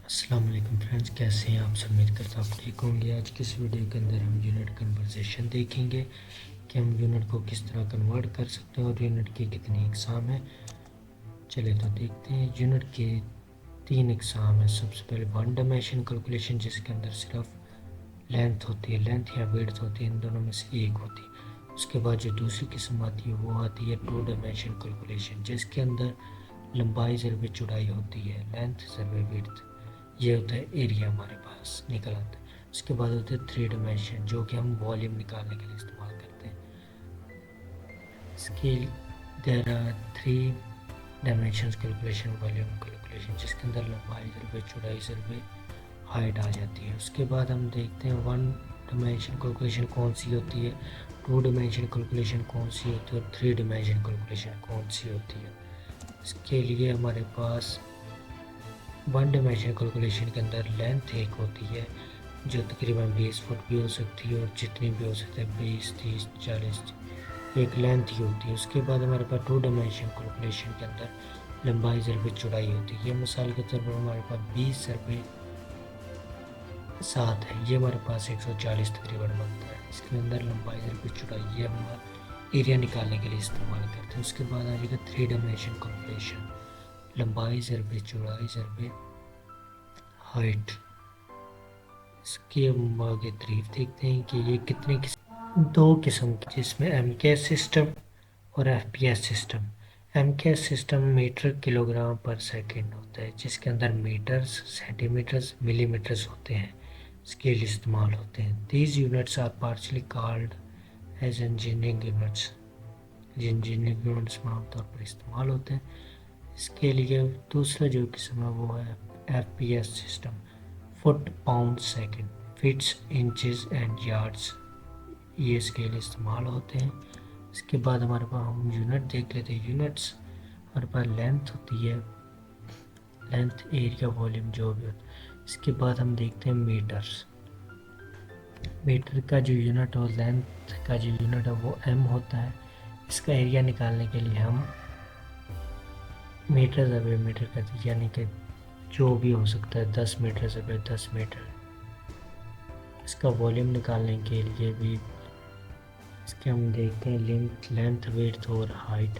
अस्सलाम वालेकुम फ्रेंड्स, कैसे हैं आप सब। उम्मीद करता हूँ आप ठीक होंगे। आज की इस वीडियो के अंदर हम यूनिट कन्वर्सेशन देखेंगे कि हम यूनिट को किस तरह कन्वर्ट कर सकते हैं और यूनिट की कितनी एग्ज़ाम है। चले तो देखते हैं। यूनिट के 3 एग्ज़ाम है। सबसे पहले वन डायमेंशन कैलकुलेशन, जिसके अंदर सिर्फ लेंथ होती है, लेंथ या विड्थ होती है, इन दोनों में से एक होती है। उसके बाद जो दूसरी किस्म आती है वो आती है टू डायमेंशन कैलकुलेशन, जिसके अंदर लंबाई ज़रबे चौड़ाई होती है, लेंथ ज़रबे विड्थ। ये होता है एरिया हमारे पास निकल आता है। उसके बाद होते हैं थ्री डायमेंशन, जो कि हम वॉल्यूम निकालने के लिए इस्तेमाल करते हैं। Scale there are three dimension calculation, volume calculation, जिसके अंदर लंबाई ज़रबे चौड़ाई ज़रबे हाइट आ जाती है। उसके बाद हम देखते हैं वन डायमेंशन कैलकुलेशन कौन सी होती है, टू डायमेंशन कैलकुलेशन कौन सी होती है और थ्री डायमेंशन कैलकुलेशन कौन सी होती है। इसके लिए हमारे पास वन डायमेंशन कैलकुलेशन के अंदर लेंथ एक होती है, जो तकरीबन 20 फुट भी हो सकती है और जितनी भी हो सकती है 20, 30, 40, एक लेंथ ही होती है। उसके बाद हमारे पास टू डायमेंशन कैलकुलेशन के अंदर लंबाई ज़रबे चौड़ाई होती है। मिसाल के तौर पर हमारे पास 20 ज़रबे 7 है, ये हमारे पास 140 तकरीबन बनता है। इसके अंदर लंबाई ज़रबे चौड़ाई ये हमारा एरिया निकालने के लिए इस्तेमाल करते हैं। उसके बाद आ जाएगा थ्री डायमेंशन कैलकुलेशन, लंबाई ज़रबे चौड़ाई ज़रबे हाइट। इसके हम आगे तारीफ देखते हैं कि ये कितने दो किस्म की, जिसमें एमकेएस सिस्टम और FPS system. MKS system metre kilogram per second होता है, जिसके अंदर मीटर्स, सेंटीमीटर्स, मिलीमीटर्स होते हैं, स्केल इस्तेमाल होते हैं। These units are partially called as engineering units. Engineering units में आमतौर पर इस्तेमाल होते हैं। इसके लिए दूसरा जो किस्म है वो है FPS system, foot pound second, fits inches and yards, ये स्केल इस्तेमाल होते हैं। इसके बाद हमारे पास हम यूनिट देख लेते हैं। यूनिट्स हमारे पास लेंथ होती है, लेंथ एरिया वॉल्यूम जो भी होता है। इसके बाद हम देखते हैं मीटर्स। मीटर का जो यूनिट और लेंथ का जो यूनिट है वो एम होता है। इसका एरिया निकालने के लिए हम मीटर ज़रबे मीटर करते हैं, यानी कि जो भी हो सकता है 10 मीटर ज़रबे 10 मीटर। इसका वॉल्यूम निकालने के लिए भी इसके हम देखते हैं लेंथ विड्थ और हाइट,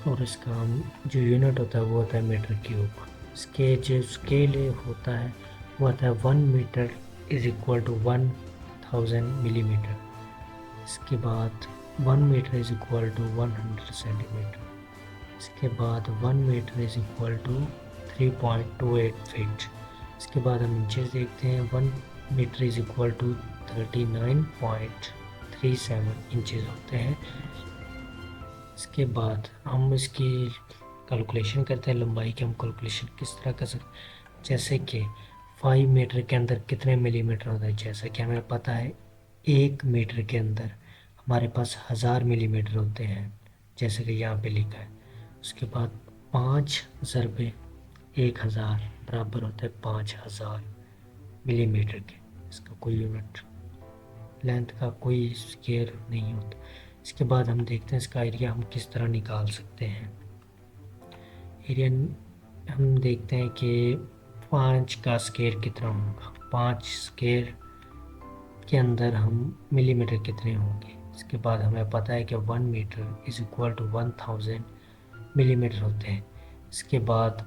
और इसका हम जो यूनिट होता है वो होता है मीटर क्यूब। इसके जो स्केल होता है वो होता है 1 metre is equal to 1000 millimetre. इसके बाद 1 metre is equal to 100 centimetre. इसके बाद 1 metre is equal to 3.28 feet. इसके बाद हम इंचेस देखते हैं। 1 metre is equal to 39.37 inches होते हैं। इसके बाद हम इसकी कैलकुलेशन करते हैं। लंबाई की हम कैलकुलेशन किस तरह कर सकते हैं, जैसे कि 5 मीटर के अंदर कितने मिलीमीटर होता है। जैसा कि हमें पता है 1 मीटर के अंदर हमारे पास 1000 मिलीमीटर होते हैं, जैसे कि यहाँ पे लिखा है। उसके बाद 5 ज़रबे 1000 बराबर होता है 5000 मिलीमीटर के। इसका कोई यूनिट लेंथ का कोई स्केल नहीं होता। इसके बाद हम देखते हैं इसका एरिया हम किस तरह निकाल सकते हैं। एरिया हम देखते हैं कि 5 का स्केल कितना होगा, 5 स्केल के अंदर हम मिलीमीटर कितने होंगे। इसके बाद हमें पता है कि 1 metre is equal to 1000 millimetre होते हैं। इसके बाद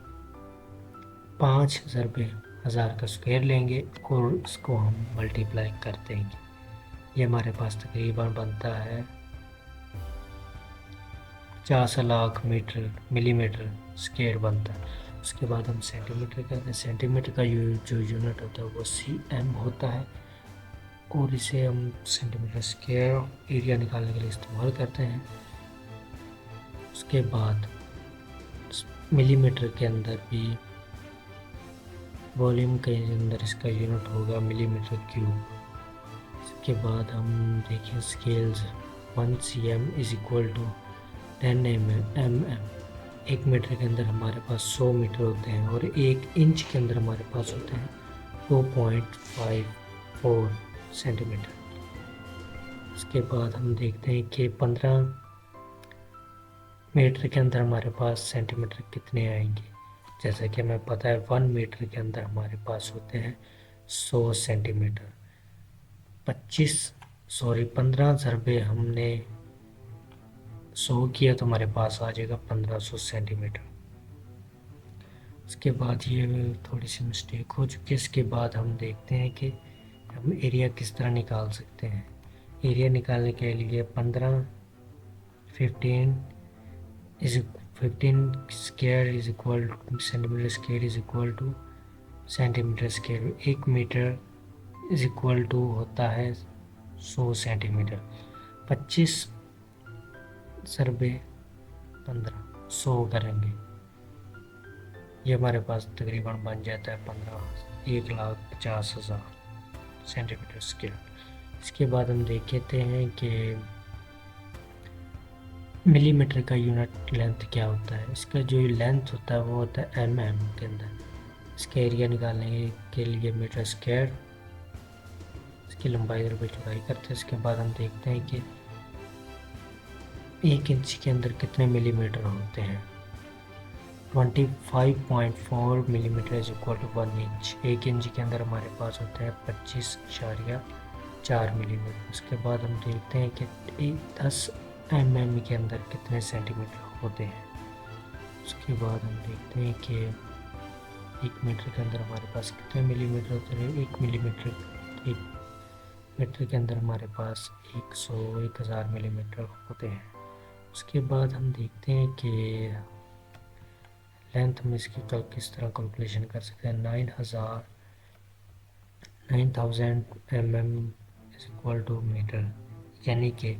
5 ज़रबे 1000 का स्क्वायर लेंगे और उसको हम मल्टीप्लाई कर देंगे। ये हमारे पास तकरीबन बनता है 50 लाख मीटर मिलीमीटर स्क्वायर बनता है। उसके बाद हम सेंटीमीटर करते हैं। सेंटीमीटर का जो यूनिट होता है वो cm होता है, और इसे हम सेंटीमीटर स्क्वायर एरिया निकालने के लिए इस्तेमाल करते हैं। उसके बाद मिलीमीटर के अंदर भी वॉल्यूम के अंदर इसका यूनिट होगा मिलीमीटर क्यूब। इसके बाद हम देखें scales 1 cm is equal to 10 mm। 1 metre के अंदर हमारे पास 100 मीटर होते हैं, और 1 इंच के अंदर हमारे पास होते हैं 2.54 सेंटीमीटर। उसके बाद हम देखते हैं कि 15 मीटर के अंदर हमारे पास सेंटीमीटर कितने आएंगे। जैसा कि हमें पता है 1 मीटर के अंदर हमारे पास होते हैं 100 सेंटीमीटर। 15 ज़रबे हमने 100 किया तो हमारे पास आ जाएगा 1500 सेंटीमीटर। उसके बाद ये थोड़ी सी मिस्टेक हो चुकी है। इसके बाद हम देखते हैं कि हम एरिया किस तरह निकाल सकते हैं। एरिया निकालने के लिए 15 square is equal to centimetre square is equal to centimetre square. 1 metre is equal to होता है 100 सेंटीमीटर। 25 ज़रबे 15 100 करेंगे, ये हमारे पास तकरीबन बन जाता है 1,50,000 सेंटीमीटर स्क्वायर। इसके बाद हम देखते हैं कि मिलीमीटर का यूनिट लेंथ क्या होता है। इसका जो लेंथ होता है वो होता है mm के अंदर। इसका एरिया निकालने के लिए मीटर स्क्वायर, इसकी लंबाई और चौड़ाई करते हैं। इसके बाद हम देखते हैं कि 1 इंच के अंदर कितने मिलीमीटर होते हैं। 25.4 millimetre is equal to 1 inch. 1 inch के अंदर हमारे पास होते हैं 25.4 मिलीमीटर। उसके बाद हम देखते हैं कि 10 mm के अंदर कितने सेंटीमीटर होते हैं। उसके बाद हम देखते हैं कि 1 मीटर के अंदर हमारे पास कितने मिलीमीटर होते हैं। 1 मीटर के अंदर हमारे पास 1000 मिलीमीटर होते हैं। उसके बाद हम देखते हैं कि लेंथ हम इसकी किस तरह कैलकुलेशन कर सकते हैं। 9000 mm is equal to metre, यानी कि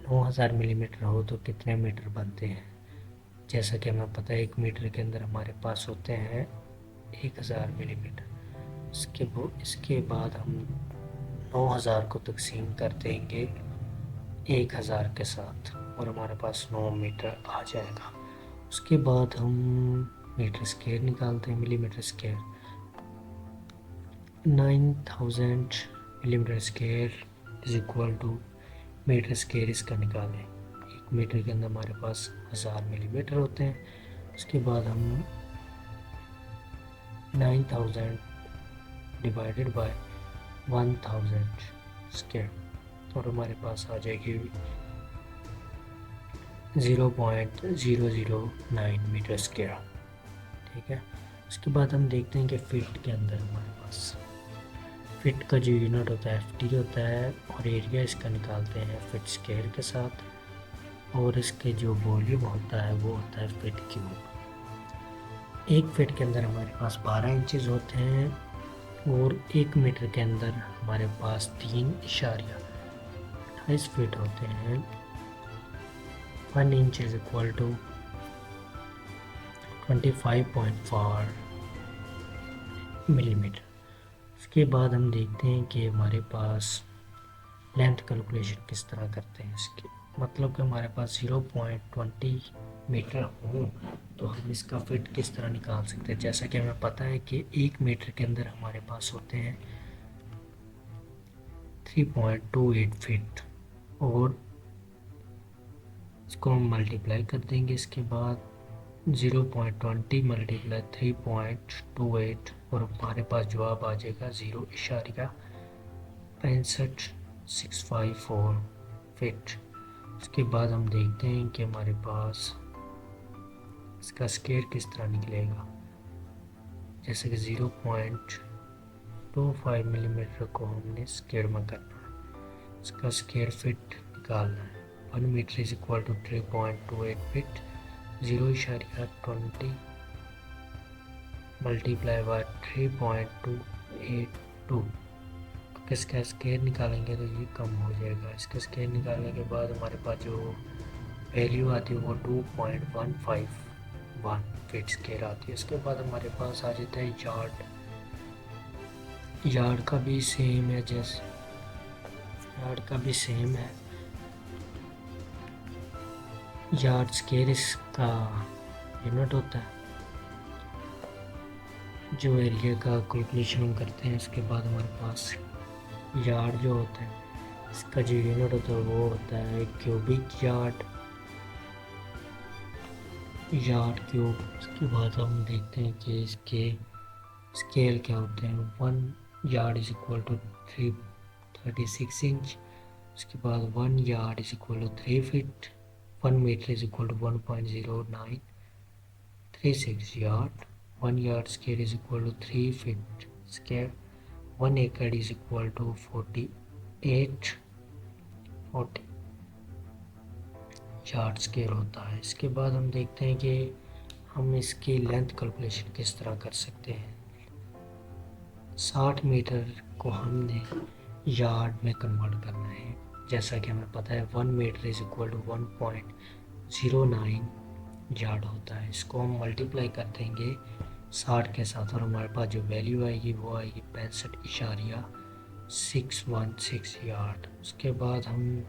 9000 मिलीमीटर हो तो कितने मीटर बनते हैं। जैसा कि हमें पता है 1 मीटर के अंदर हमारे पास होते हैं 1000 मिलीमीटर। इसके बाद हम 9000 को तकसीम कर देंगे 1000 के साथ और हमारे पास 9 मीटर आ जाएगा। उसके बाद हम मीटर स्क्वायर निकालते हैं। Millimetre square 9000 millimetre square is equal to metre square इसका निकालें। 1 मीटर के अंदर हमारे पास 1000 मिलीमीटर होते हैं। उसके बाद हम 9000 डिवाइडेड बाय 1000 स्क्वायर और हमारे पास आ जाएगी 0.009 मीटर स्क्वायर। ठीक है। उसके बाद हम देखते हैं कि फीट के अंदर हमारे पास फिट का जो यूनिट होता है FT होता है और एरिया इसका निकालते हैं फिट स्क्वायर के साथ, और इसके जो वॉल्यूम होता है वो होता है फिट क्यूब। 1 फिट के अंदर हमारे पास 12 इंचेस होते हैं और 1 मीटर के अंदर हमारे पास 3.28 फीट होते हैं। 1 inch is equal to 25.4 millimetre. उसके बाद हम देखते हैं कि हमारे पास लेंथ कैलकुलेशन किस तरह करते हैं। इसके मतलब कि हमारे पास 0.20 मीटर हो तो हम इसका फिट किस तरह निकाल सकते हैं। जैसा कि हमें पता है कि 1 मीटर के अंदर हमारे पास होते हैं 3.28 फीट और इसको हम मल्टीप्लाई कर देंगे। इसके बाद 0.20 मल्टीप्लाई 3.28 और हमारे पास जवाब आ जाएगा 0.65654 फीट। उसके बाद हम देखते हैं कि हमारे पास इसका स्क्वायर किस तरह निकलेगा। जैसे कि 0.25 मिलीमीटर को हमने स्क्वायर में करना है, इसका स्क्वायर फीट निकालना है। 1 metre is equal to 3.28 feet. 0.20 multiply by 3.282। इसका स्क्वायर निकालेंगे तो ये कम हो जाएगा। इसका स्क्वायर निकालने के बाद हमारे पास जो वैल्यू आती है वो 2.151 फीट स्क्वायर आती है। इसके बाद हमारे पास आ जाता है यार्ड का भी सेम है। जैसे यार्ड का भी सेम है, यार्ड स्क्वायर इसका यूनिट होता है। जो एरिया का कैलकुलेशन हम करते हैं इसके बाद हमारे पास यार्ड जो होता है इसका जो यूनिट होता है वो होता है क्यूबिक यार्ड। Yard cube. उसके बाद हम देखते हैं कि इसके स्केल क्या होते हैं। 1 yard is equal to 336 inch. उसके बाद 1 yard is equal to 3 feet. 1 metre is equal to 1.0936 yard. 1 yard scale is equal to 3 feet scale. 1 एकड़ is equal to 40 yard scale होता है। इसके बाद हम देखते हैं कि हम इसकी लेंथ कैलकुलेशन किस तरह कर सकते हैं। 60 मीटर को हमने यार्ड में कन्वर्ट करना है। जैसा कि हमें पता है 1 metre is equal to 1.09 yard होता है। इसको हम मल्टीप्लाई कर देंगे 60 के साथ और हमारे पास जो वैल्यू आएगी वो आएगी 65.616 यार्ड। उसके बाद हम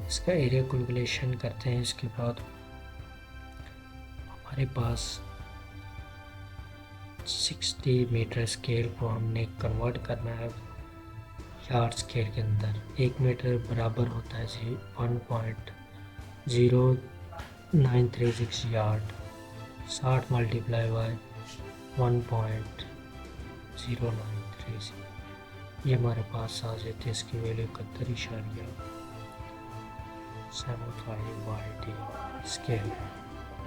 इसका एरिया कैलकुलेशन करते हैं। इसके बाद हमारे पास 60 मीटर स्केल को हमने कन्वर्ट करना है यार्ड स्केल के अंदर। 1 मीटर बराबर होता है 1.0936 यार्ड। 60 मल्टीप्लाई बाय 1.0936, ये हमारे पास आ जाती है। इसकी वैल्यू 71.75 YT स्केल है।